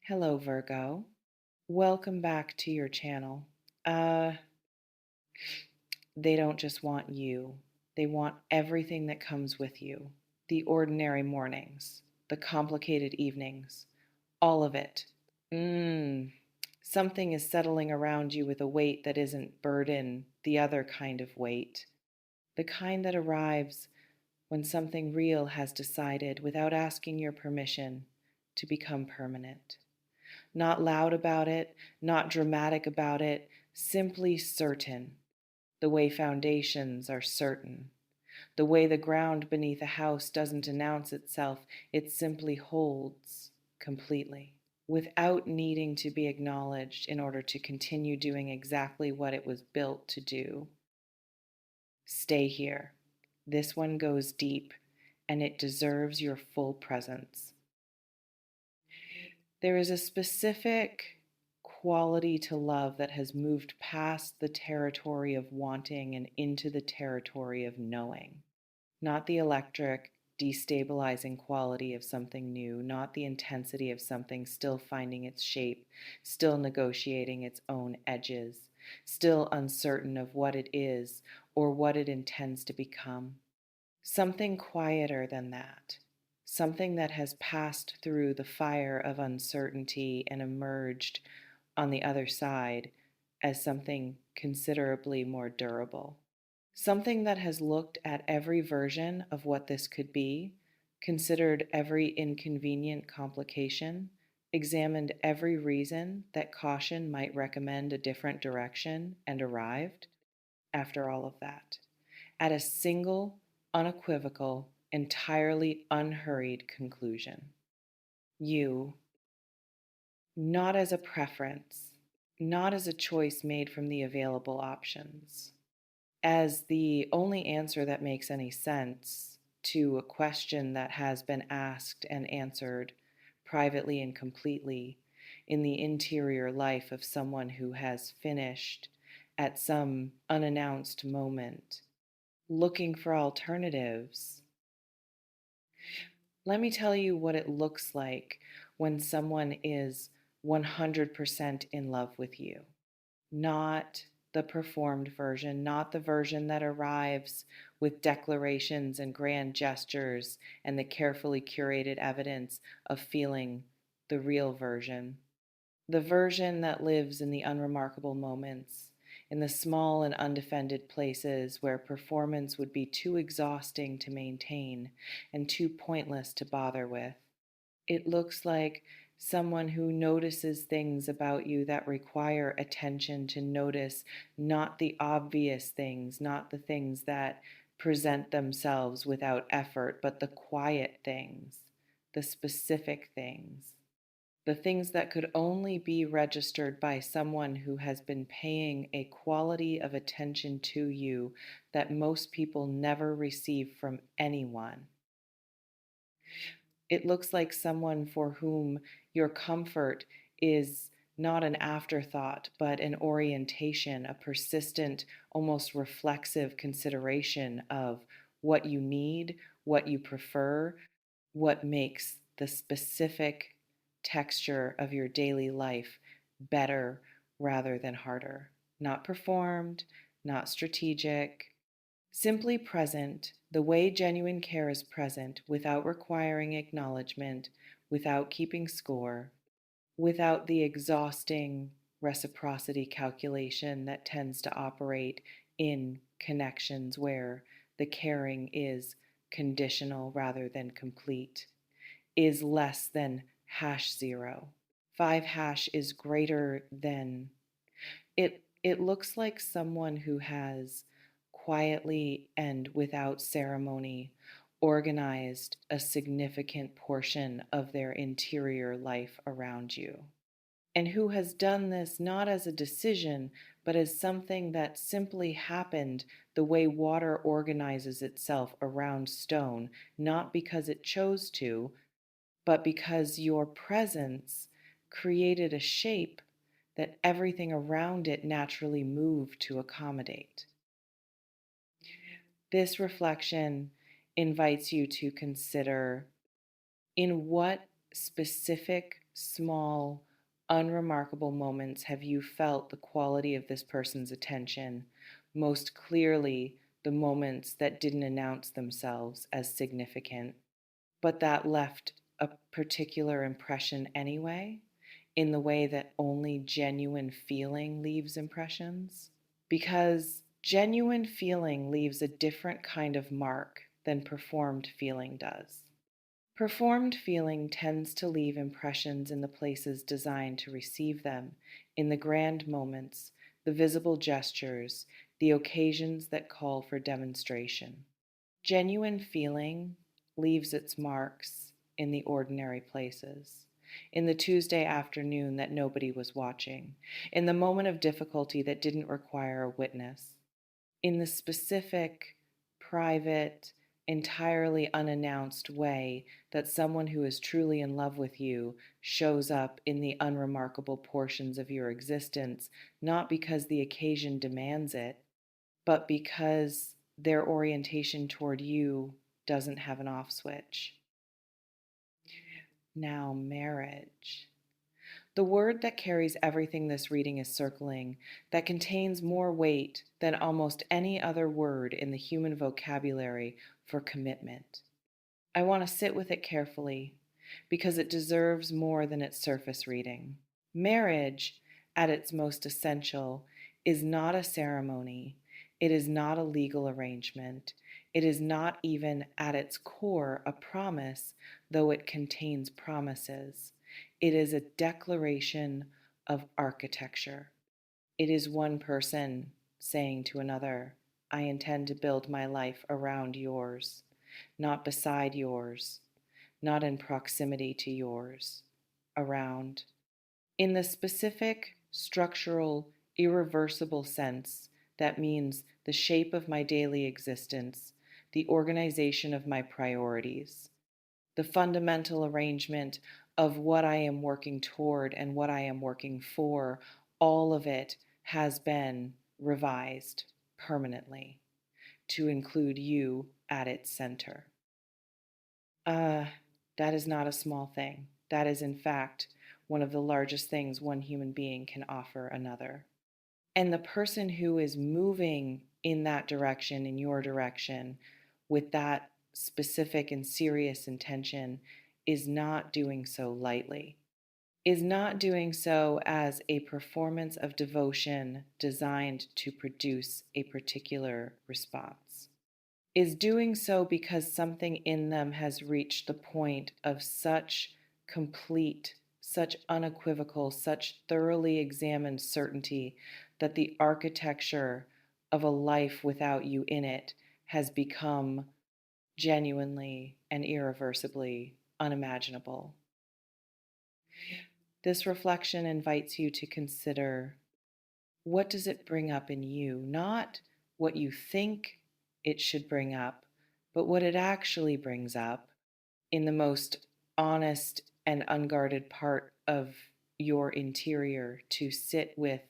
Hello, Virgo. Welcome back to your channel. Uh, they don't just want you, they want everything that comes with you. The ordinary mornings, the complicated evenings, all of it. Something is settling around you with a weight that isn't burden, the other kind of weight. The kind that arrives when something real has decided, without asking your permission, to become permanent. Not loud about it, not dramatic about it, simply certain, the way foundations are certain. The way the ground beneath a house doesn't announce itself, it simply holds completely, without needing to be acknowledged in order to continue doing exactly what it was built to do. Stay here. This one goes deep, and it deserves your full presence. There is a specific quality to love that has moved past the territory of wanting and into the territory of knowing. Not the electric, destabilizing quality of something new, not the intensity of something still finding its shape, still negotiating its own edges, still uncertain of what it is or what it intends to become. Something quieter than that, something that has passed through the fire of uncertainty and emerged on the other side as something considerably more durable. Something that has looked at every version of what this could be, considered every inconvenient complication, examined every reason that caution might recommend a different direction, and arrived, after all of that, at a single, unequivocal, entirely unhurried conclusion. You, not as a preference, not as a choice made from the available options, as the only answer that makes any sense to a question that has been asked and answered privately and completely in the interior life of someone who has finished at some unannounced moment looking for alternatives. Let me tell you what it looks like when someone is 100% in love with you. Not the performed version, not the version that arrives with declarations and grand gestures and the carefully curated evidence of feeling the real version. The version that lives in the unremarkable moments, in the small and undefended places where performance would be too exhausting to maintain and too pointless to bother with. It looks like someone who notices things about you that require attention to notice, not the obvious things, not the things that present themselves without effort, but the quiet things, the specific things, the things that could only be registered by someone who has been paying a quality of attention to you that most people never receive from anyone. It looks like someone for whom your comfort is not an afterthought, but an orientation, a persistent, almost reflexive consideration of what you need, what you prefer, what makes the specific texture of your daily life better rather than harder. Not performed, not strategic, simply present, the way genuine care is present, without requiring acknowledgement, without keeping score, without the exhausting reciprocity calculation that tends to operate in connections where the caring is conditional rather than complete, is less than hash zero. 5 hash is greater than. It looks like someone who has quietly and without ceremony organized a significant portion of their interior life around you, and who has done this not as a decision, but as something that simply happened the way water organizes itself around stone, not because it chose to, but because your presence created a shape that everything around it naturally moved to accommodate. This reflection invites you to consider in what specific small, unremarkable moments have you felt the quality of this person's attention most clearly, the moments that didn't announce themselves as significant, but that left a particular impression anyway, in the way that only genuine feeling leaves impressions? Because genuine feeling leaves a different kind of mark than performed feeling does. Performed feeling tends to leave impressions in the places designed to receive them, in the grand moments, the visible gestures, the occasions that call for demonstration. Genuine feeling leaves its marks in the ordinary places, in the Tuesday afternoon that nobody was watching, in the moment of difficulty that didn't require a witness, in the specific, private, entirely unannounced way that someone who is truly in love with you shows up in the unremarkable portions of your existence, not because the occasion demands it, but because their orientation toward you doesn't have an off switch. Now, marriage. The word that carries everything this reading is circling, that contains more weight than almost any other word in the human vocabulary for commitment. I want to sit with it carefully because it deserves more than its surface reading. Marriage, at its most essential, is not a ceremony. It is not a legal arrangement. It is not even at its core a promise, though it contains promises. It is a declaration of architecture. It is one person saying to another, I intend to build my life around yours, not beside yours, not in proximity to yours, around. In the specific, structural, irreversible sense, that means the shape of my daily existence, the organization of my priorities, the fundamental arrangement of what I am working toward and what I am working for, all of it has been revised permanently to include you at its center. Uh, that is not a small thing. That is, in fact, one of the largest things one human being can offer another. And the person who is moving in that direction, in your direction, with that specific and serious intention, is not doing so lightly, is not doing so as a performance of devotion designed to produce a particular response, is doing so because something in them has reached the point of such complete, such unequivocal, such thoroughly examined certainty that the architecture of a life without you in it has become genuinely and irreversibly unimaginable. This reflection invites you to consider, what does it bring up in you? Not what you think it should bring up, but what it actually brings up in the most honest and unguarded part of your interior, to sit with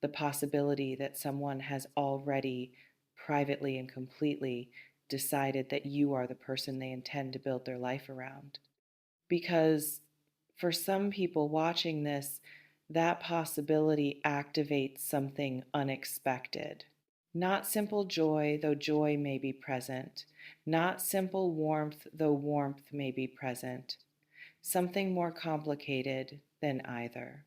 the possibility that someone has already privately and completely decided that you are the person they intend to build their life around. Because for some people watching this, that possibility activates something unexpected. Not simple joy, though joy may be present. Not simple warmth, though warmth may be present. Something more complicated than either.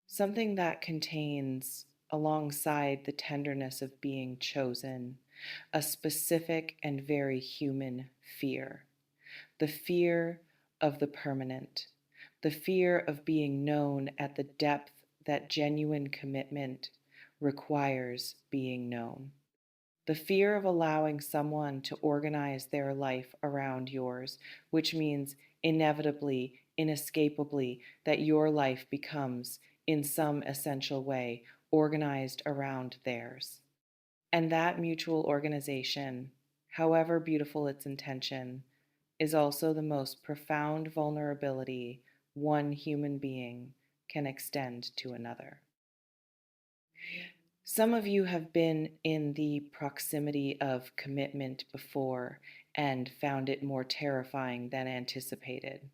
Something that contains, alongside the tenderness of being chosen, a specific and very human fear. The fear of the permanent. The fear of being known at the depth that genuine commitment requires being known. The fear of allowing someone to organize their life around yours, which means inevitably, inescapably, that your life becomes, in some essential way, organized around theirs. And that mutual organization, however beautiful its intention, is also the most profound vulnerability one human being can extend to another. Some of you have been in the proximity of commitment before and found it more terrifying than anticipated,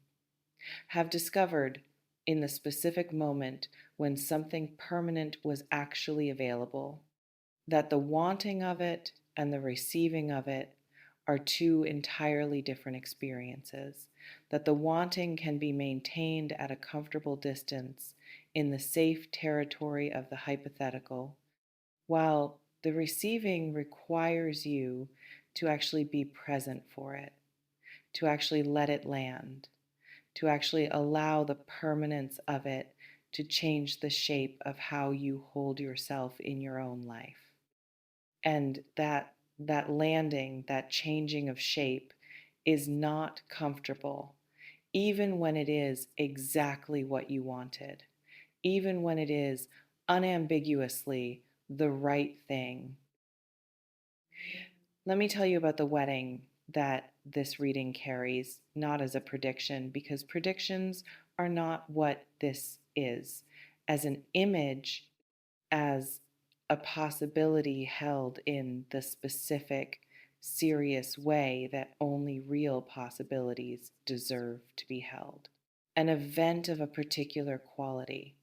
have discovered in the specific moment when something permanent was actually available, that the wanting of it and the receiving of it are two entirely different experiences, that the wanting can be maintained at a comfortable distance in the safe territory of the hypothetical, while the receiving requires you to actually be present for it, to actually let it land, to actually allow the permanence of it to change the shape of how you hold yourself in your own life. And that landing, that changing of shape is not comfortable, even when it is exactly what you wanted, even when it is unambiguously the right thing. Let me tell you about the wedding that this reading carries, not as a prediction, because predictions are not what this is. As an image, as a possibility held in the specific, serious way that only real possibilities deserve to be held. An event of a particular quality,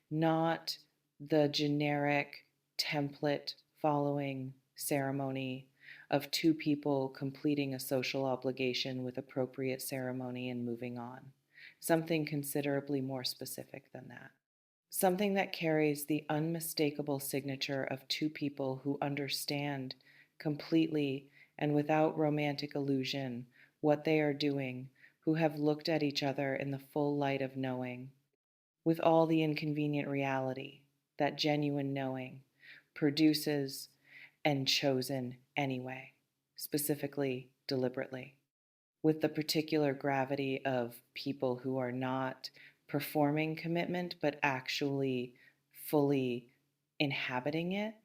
not the generic template following ceremony of two people completing a social obligation with appropriate ceremony and moving on. Something considerably more specific than that. Something that carries the unmistakable signature of two people who understand completely and without romantic illusion what they are doing, who have looked at each other in the full light of knowing, with all the inconvenient reality that genuine knowing produces, and chosen anyway, specifically, deliberately, with the particular gravity of people who are not performing commitment but actually fully inhabiting it.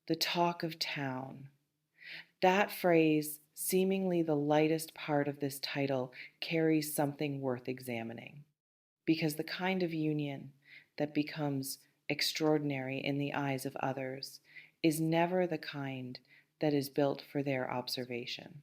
The talk of town. That phrase, seemingly the lightest part of this title, carries something worth examining, because the kind of union that becomes extraordinary in the eyes of others is never the kind that is built for their observation.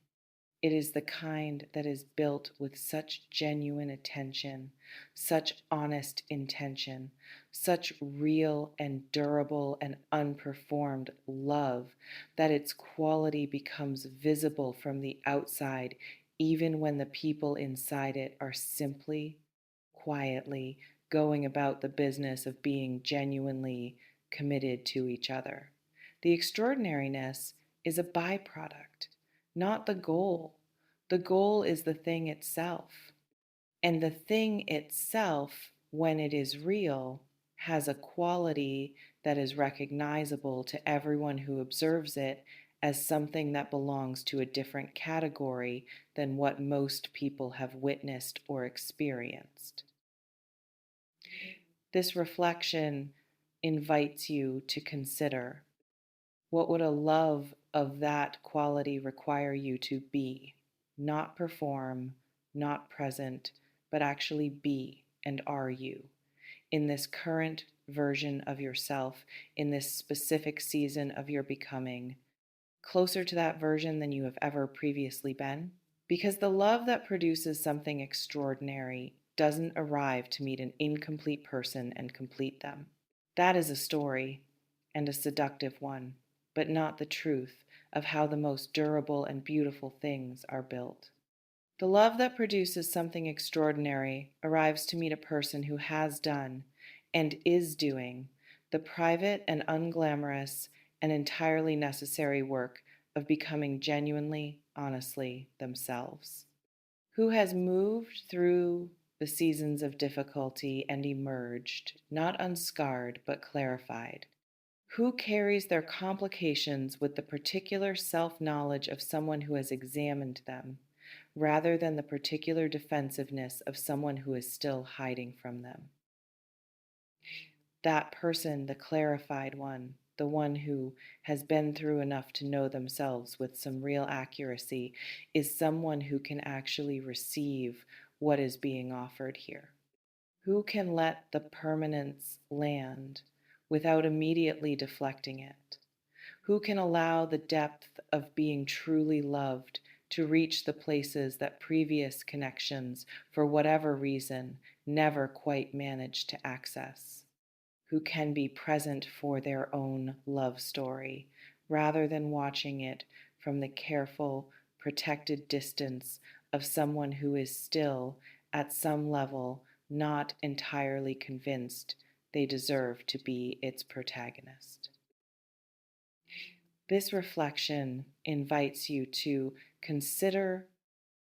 It is the kind that is built with such genuine attention, such honest intention, such real and durable and unperformed love that its quality becomes visible from the outside, even when the people inside it are simply, quietly going about the business of being genuinely committed to each other. The extraordinariness is a byproduct, not the goal. The goal is the thing itself. And the thing itself, when it is real, has a quality that is recognizable to everyone who observes it as something that belongs to a different category than what most people have witnessed or experienced. This reflection invites you to consider, what would a love of that quality require you to be? Not perform, not present, but actually be and are you in this current version of yourself, in this specific season of your becoming, closer to that version than you have ever previously been? Because the love that produces something extraordinary doesn't arrive to meet an incomplete person and complete them. That is a story, and a seductive one, but not the truth of how the most durable and beautiful things are built. The love that produces something extraordinary arrives to meet a person who has done and is doing the private and unglamorous and entirely necessary work of becoming genuinely, honestly themselves. Who has moved through the seasons of difficulty and emerged, not unscarred, but clarified. Who carries their complications with the particular self-knowledge of someone who has examined them, rather than the particular defensiveness of someone who is still hiding from them. That person, the clarified one, the one who has been through enough to know themselves with some real accuracy, is someone who can actually receive what is being offered here. Who can let the permanence land without immediately deflecting it? Who can allow the depth of being truly loved to reach the places that previous connections, for whatever reason, never quite managed to access, who can be present for their own love story rather than watching it from the careful, protected distance of someone who is still, at some level, not entirely convinced they deserve to be its protagonist. This reflection invites you to consider,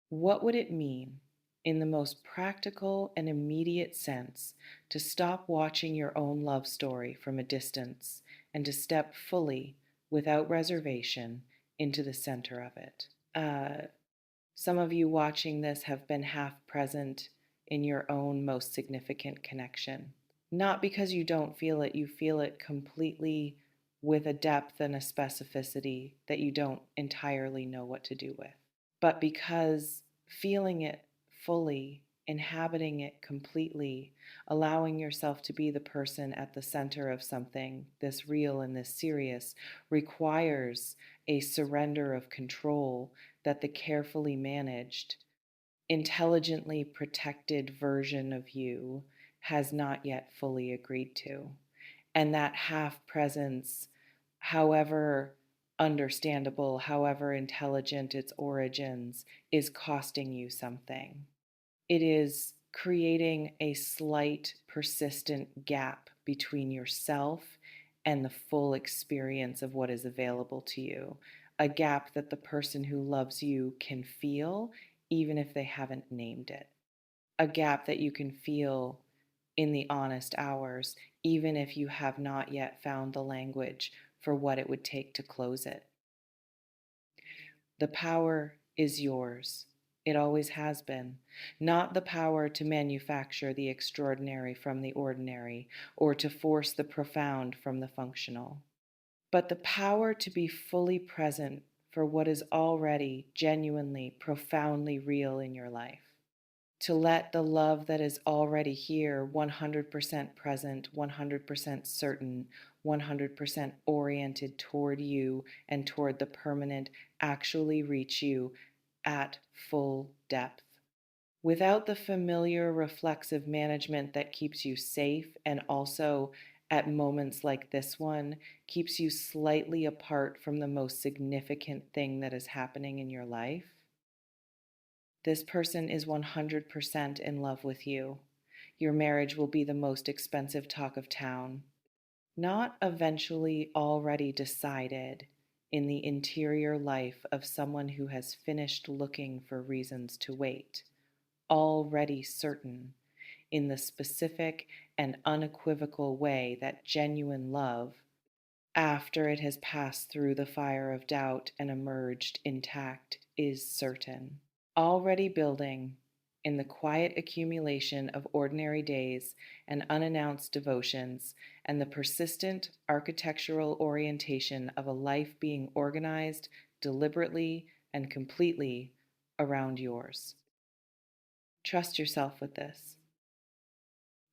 what would it mean in the most practical and immediate sense to stop watching your own love story from a distance and to step fully, without reservation, into the center of it? Some of you watching this have been half present in your own most significant connection. Not because you don't feel it, you feel it completely, with a depth and a specificity that you don't entirely know what to do with, but because feeling it fully, inhabiting it completely, allowing yourself to be the person at the center of something this real and this serious, requires a surrender of control that the carefully managed, intelligently protected version of you has not yet fully agreed to. And that half presence, however understandable, however intelligent its origins, is costing you something. It is creating a slight, persistent gap between yourself and the full experience of what is available to you. A gap that the person who loves you can feel, even if they haven't named it. A gap that you can feel in the honest hours, even if you have not yet found the language for what it would take to close it. The power is yours. It always has been. Not the power to manufacture the extraordinary from the ordinary or to force the profound from the functional, but the power to be fully present for what is already genuinely, profoundly real in your life. To let the love that is already here, 100% present, 100% certain, 100% oriented toward you and toward the permanent, actually reach you at full depth. Without the familiar reflexive management that keeps you safe and also, at moments like this one, keeps you slightly apart from the most significant thing that is happening in your life. This person is 100% in love with you. Your marriage will be the most expensive talk of town. Not eventually already decided in the interior life of someone who has finished looking for reasons to wait. Already certain in the specific and unequivocal way that genuine love, after it has passed through the fire of doubt and emerged intact, is certain. Already building in the quiet accumulation of ordinary days and unannounced devotions, and the persistent architectural orientation of a life being organized deliberately and completely around yours. Trust yourself with this.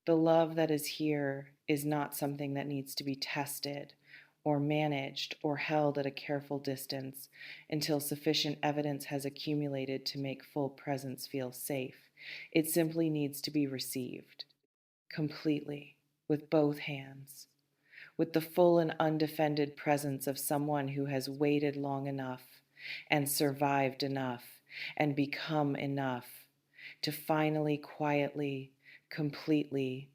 The love that is here is not something that needs to be tested or managed or held at a careful distance until sufficient evidence has accumulated to make full presence feel safe. It simply needs to be received completely, with both hands, with the full and undefended presence of someone who has waited long enough and survived enough and become enough to finally, quietly, completely,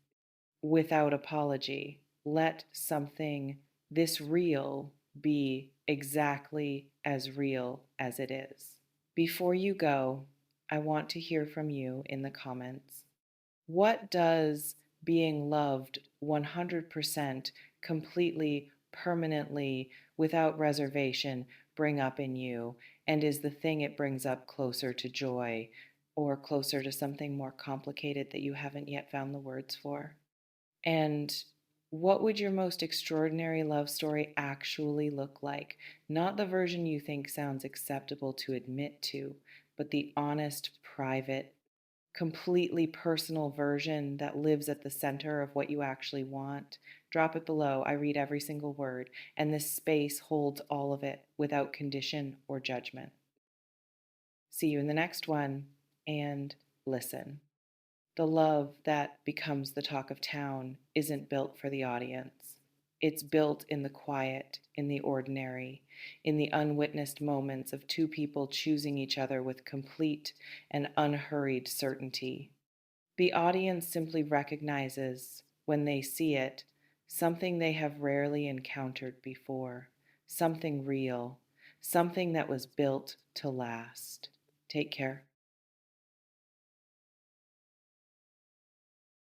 without apology, let something this real be exactly as real as it is. Before you go, I want to hear from you in the comments. What does being loved 100%, completely, permanently, without reservation bring up in you? And is the thing it brings up closer to joy or closer to something more complicated that you haven't yet found the words for? And what would your most extraordinary love story actually look like? Not the version you think sounds acceptable to admit to, but the honest, private, completely personal version that lives at the center of what you actually want. Drop it below. I read every single word, and this space holds all of it without condition or judgment. See you in the next one, and listen. The love that becomes the talk of town isn't built for the audience. It's built in the quiet, in the ordinary, in the unwitnessed moments of two people choosing each other with complete and unhurried certainty. The audience simply recognizes, when they see it, something they have rarely encountered before, something real, something that was built to last. Take care.